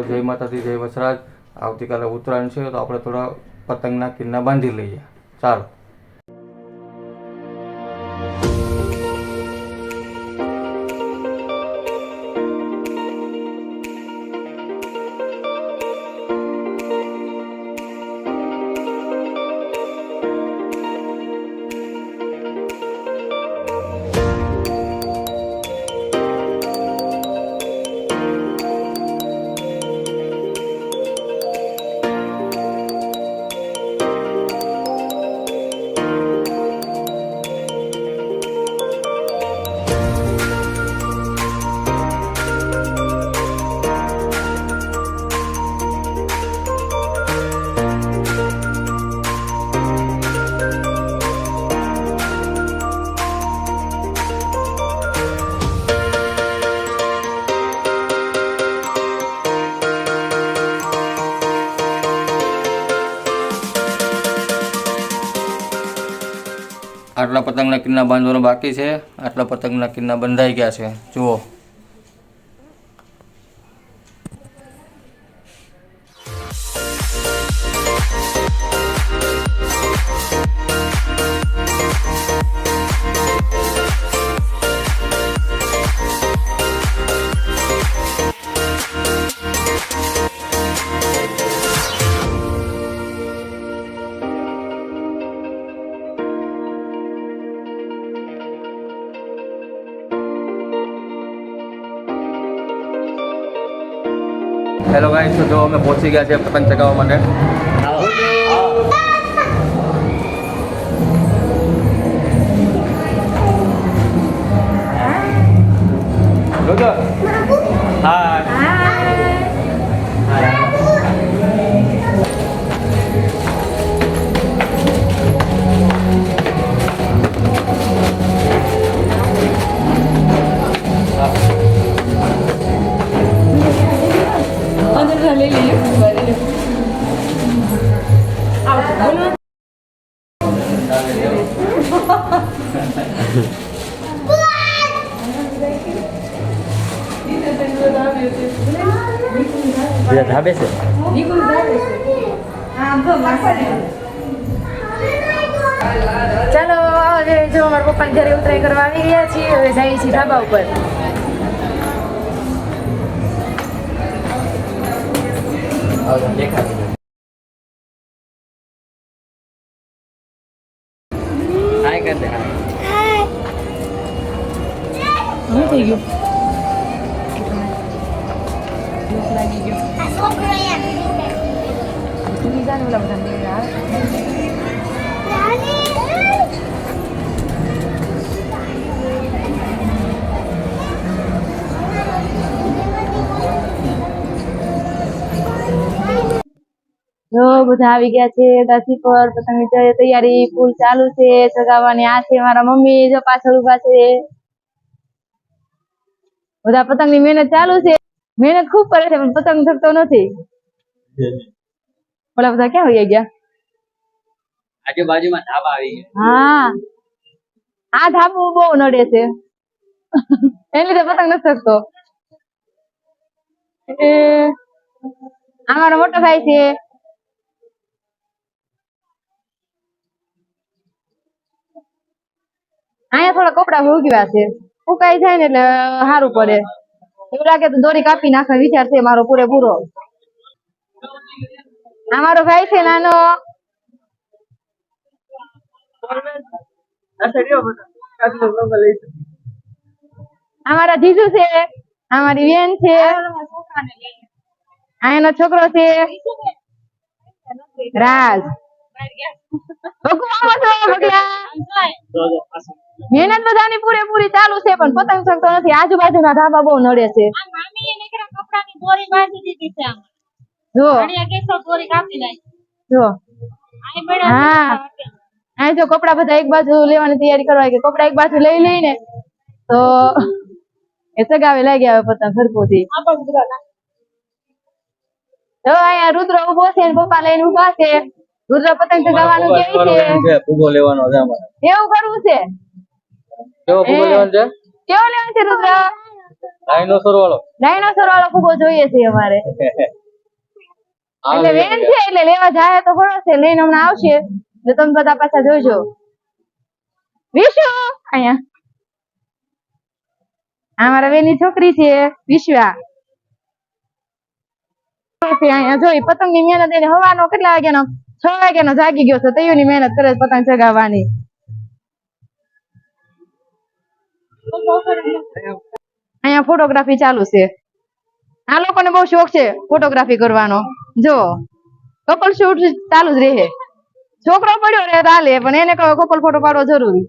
જય માતાજી, જય વસરાજ। આવતીકાલે ઉત્તરાયણ છે તો આપણે થોડા પતંગના કિન્ના બાંધી લઈએ। ચાલો। આટલા પતંગના કિન્ના બાંધવાનો બાકી છે। આટલા પતંગના કિન્ના બંધાઈ ગયા છે, જુઓ। हेलो गाइस, तो जो અમે પહોંચી ગયા છે પતંગ ચગાવવા માટે। જોજો હાય ધાબે છે। ચાલો હવે જો અમારા પપ્પા ઘરે ઉતરાઈ કરવા આવી ગયા છીએ। હવે જઈએ છીએ ધાબા ઉપર। હાય કર દે, હાય। શું થઈ ગયું? જો બધા આવી ગયા છે ગાછી પર। પતંગની તૈયારી ફૂલ ચાલુ છે ચગાવવાની। આ છે મારા મમ્મી, જો પાછળ ઉભા છે। બધા પતંગની મહેનત ચાલુ છે। મહેનત ખૂબ કરે છે પણ પતંગ થતો નથી। ઓલા બધા ક્યાં વહી ગયા? આજુબાજુમાં ધાબા આવી ગયા। હા, આ ધાબો બહુ નડે છે એટલે લીધે પતંગ નથી થતો। આ મારો મોટો ભાઈ છે। અહીંયા થોડા કપડા ભોગવ્યા છે, સુકાઈ જાય ને એટલે સારું પડે। એવું લાગે તો દોરી કાપી નાખવાનો વિચાર છે મારો પૂરેપૂરો। આ મારો ભાઈ છે નાનો। અમારા જીજુ છે, અમારી બેન છે, આ એનો છોકરો છે રાજ। મહેનત બધાની પૂરેપૂરી ચાલુ છે પણ પતંગ શકતો નથી। આજુબાજુના ધાબા બહુ નડે છે। જો જો હા, આ જો કપડા બધા એક બાજુ લેવાની તૈયારી કરવા કે કપડા એક બાજુ લઈ લઈને તો એ સગાવે લાગી આવે પતંગ સરખુંથી। જો અહીંયા રુદ્ર ઉભો છે, પપ્પા લઈને ઉભા છે। રુદ્ર પતંગ ચગાવવાનું કે છે, ફૂગો લેવાનો છે અમારે। એવું કરવું છે? કેવો ફૂગો લેવાનો છે? કેવો લેવાનો છે રુદ્ર? ડાયનોસર વાળો ફૂગો જોઈએ છે અમારે। એટલે વેન છે એટલે લેવા જાય તો ખરો છે, લઈને હમણાં આવશે એટલે તમે બધા પાછા જોઈજો. વિશુ અહીંયા આ મારા બેની છોકરી છે વિશ્વા. અહીંયા જોઈ પતંગ ની મહેનત એને હવાનો કેટલા વાગ્યાનો 6 વાગ્યાનો જાગી ગયો છે, તૈયો ની મહેનત કરે છે પતંગ ચગાવવાની. અહીંયા ફોટોગ્રાફી ચાલુ છે. આ લોકોને બહુ શોખ છે ફોટોગ્રાફી કરવાનો. જો કપલ શૂટ ચાલુ જ રહે. છોકરો પડ્યો રહે ચાલે પણ એને કપલ ફોટો પાડવો જરૂરી.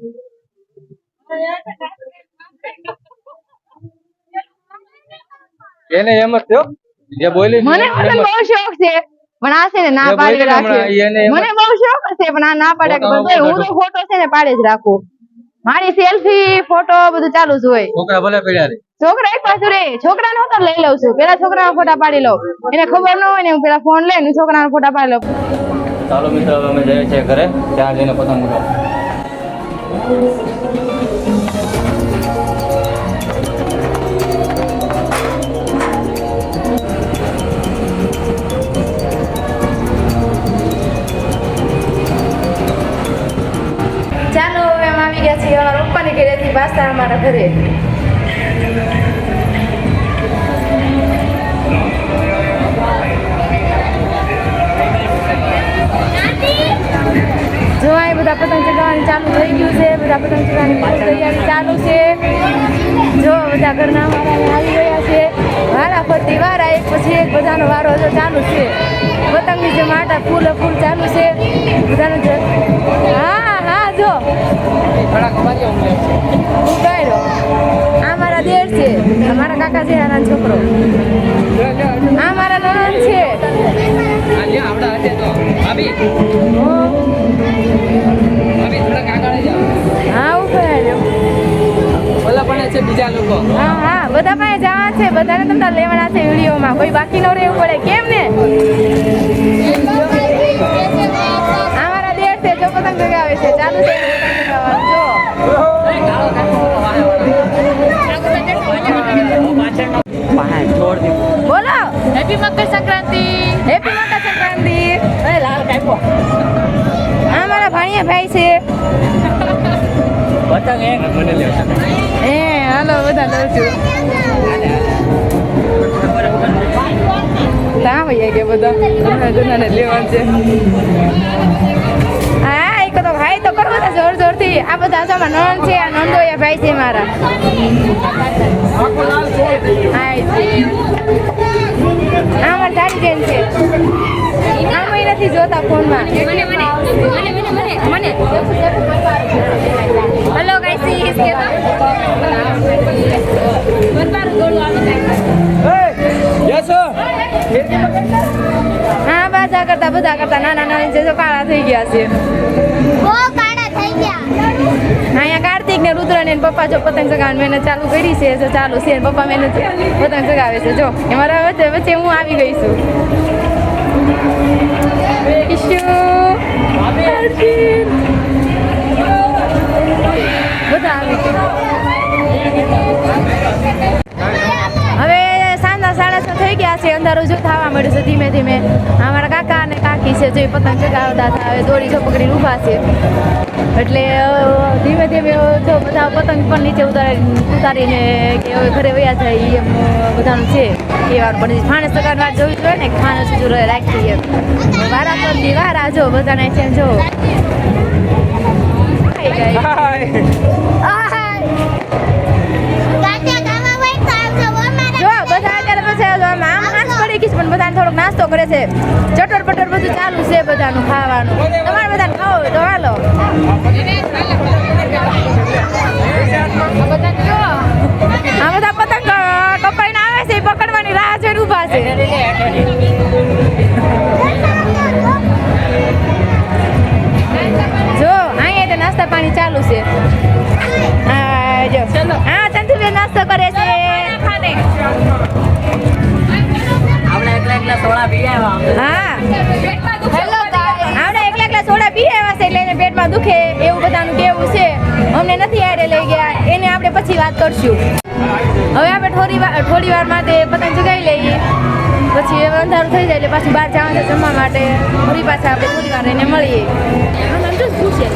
એને એમ જ થયો જે બોલી મને પણ બહુ શોખ છે પણ આ છે ને ના પાડી રાખે. મને બહુ શોખ છે પણ આ ના પાડે કે બધું હું તો ફોટો છે ને પાડે જ રાખું. મારી સેલ્ફી ફોટો બધું ચાલુ જ હોય. છોકરા ભલે પડ્યા રે, છોકરા એક પાછું રે છોકરાને હું તો લઈ લઉં છું. પેલા છોકરાના ફોટા પાડી લઉં, એને ખબર ન હોય ને હું પેલા ફોન લઈને છોકરાના ફોટા પાડી લઉં. ચાલો મિત્રો હવે અમે જઈએ છીએ ઘરે, ત્યાં જઈને પતંગ ઉડાવો. ચાલો હવે અમે આવી ગયા છીએ અમારા પપ્પાની ઘરેથી પાછા અમારા ઘરે. જો આ બધા પતંગ ચગાવવાની ચાલુ થઈ ગયું છે, બધા પતંગ ચગાવવાની તૈયારી ચાલુ છે. જો બધા ઘરના વાળા આવી ગયા છે, વારા ફરતી વારા એક પછી એક બધાનો વારો જો ચાલુ છે. પતંગની જે માટા ફૂલ ચાલુ છે બધાનો. હા હા જો ઉગાડ્યો. આ મારા દેર છે, મારા કાકા છે, આના છોકરો. આ મારા નણંદ છે. હા ઉગાડ્યો. બીજા લોકો હા હા બધા પાસે જવા છે, બધાને તમને લેવાના છે વિડીયોમાં. કોઈ બાકી ન રહેવું પડે કેમ ને. આ મારા દેર છે, જો પતંગ ચગાવે છે. ચાલુ છે પતંગ ચગાવવાનું. જો બોલો હેપી મકર સંક્રાંતિ. હેપી મકર સંક્રાંતિ. અરે લાલ કાપો. આ મારા ભાણિયા ભાઈ છે. પતંગ એક મને લેવા. હાલો બધા લઉં છું. ત્યાં ભાઈ કે બધા જનાને લેવાનું છે. હા એક તો ભાઈ તો કરો બધા જોર જોરથી. આ બધા આમાં નણંદ છે, આ નંદોયા ભાઈ છે મારા. આ મારી તારી બેન છે. આમાં નથી જોતા ફોનમાં. હેલો ગાઈસ કે હા બાજા કરતા બધા કરતા નાના નાની છે, જો કાળા થઈ ગયા છે. અહીંયા કાર્તિક ને રુદ્ર ને પપ્પા જો પતંગ ચગાવવાની મહેનત ચાલુ કરી છે. જો ચાલુ છે પપ્પા મહેનત પતંગ ચગાવે છે. જો અમારા વચ્ચે હું આવી ગઈ છું. બધા આવી ગયા. હવે સાંજના 6:30 થઈ ગયા છે. અંધારું જો થવા મળ્યું છે ધીમે ધીમે. અમારા કાકા અને કાકી છે જો પતંગ ચગાવતા હતા. હવે દોરી જો પકડીને ઊભા છે એટલે ધીમે ધીમે જો બધા પતંગ પણ નીચે ઉતારીને કે હવે ઘરે વયા જાય એમ બધાનું છે. એ વાર પણ ફાણસ ચગાવવાની વાત જોવી જોઈએ ને, ફાણસ જો રાખી એમ વારા કરતી વારા જો બધાને છે. જો પણ બધાને થોડોક નાસ્તો કરે છે. ચટર પટર બધું ચાલુ છે બધાનું ખાવાનું. તમારે બધાને ખાવો હોય તો હાલો. આ બધા પતંગ કપાઈને આવે છે, પકડવાની રાહ જોઈને ઊભા છે. જો અહીંયા તો નાસ્તા પાણી ચાલુ છે. હા જો હા ચંદુબેન નાસ્તો કરે છે. આપણે એકલા સોડા પી આવ્યા છે એટલે એને પેટમાં દુખે એવું બધાનું કેવું છે. અમને નથી આરે લઈ ગયા, એને આપણે પછી વાત કરશું. હવે આપણે થોડી વાર માટે પતંગ ચગાવી લઈએ, પછી અંધારું થઈ જાય એટલે એટલે પાછું બહાર જવાનું છે જમવા માટે. ફરી પાછા આપણે થોડી વાર રહીને મળીએ. આમ જો શું છે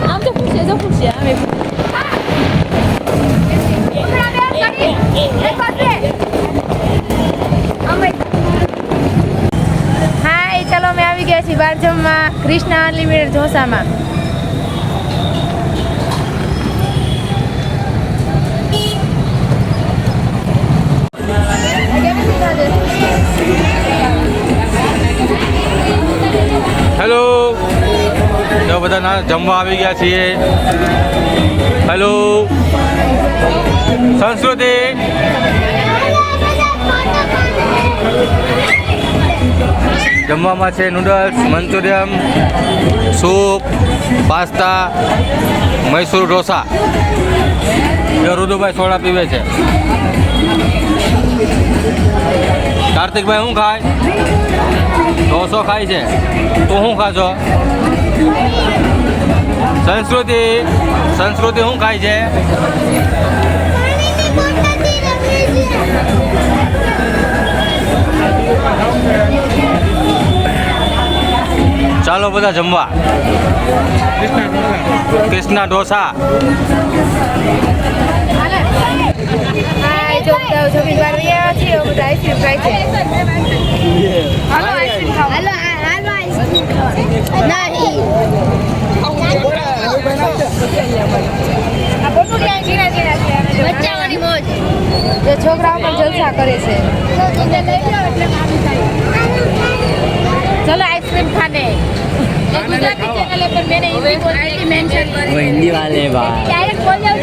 આમ તો ખુશ છે જો ખુશ છે અમે હાય ચાલો અમે આવી ગયા છીએ બહાર જમવા કૃષ્ણા અનલિમિટેડ ઢોસામાં. હેલો, જો બધા જમવા આવી ગયા છીએ. હેલો સંસ્કૃતિ, જમવામાં છે noodles, manchurian, soup, pasta, Mysore dosa. જો રુદુભાઈ સોડા પીવે છે. કાર્તિકભાઈ શું ખાય? ઢોસો ખાય છે. તું શું ખાશો? સંસ્કૃતિ શું ખાય છે? ચાલો બધા જમવા. કૃષ્ણા ઢોસા. હાય જો બધા જમીન વાર રહ્યા છીએ બધા આઈસ્ક્રીમ ખાય છે. હાલો આઈસ્ક્રીમ ખાઓ. હાલો આઈસ્ક્રીમ ખાવા નહીં આ બધું ક્યાંય ઝીણા ઝીણા છે. બચ્ચાઓની મોજ જે છોકરાઓ પણ જલસા કરે છે. चलो आइसक्रीम खाने ये गुजराती चैनल है पर मैंने हिंदी बोल दी मेंशन कर वो हिंदी वाले बात डायरेक्ट बोल जाओ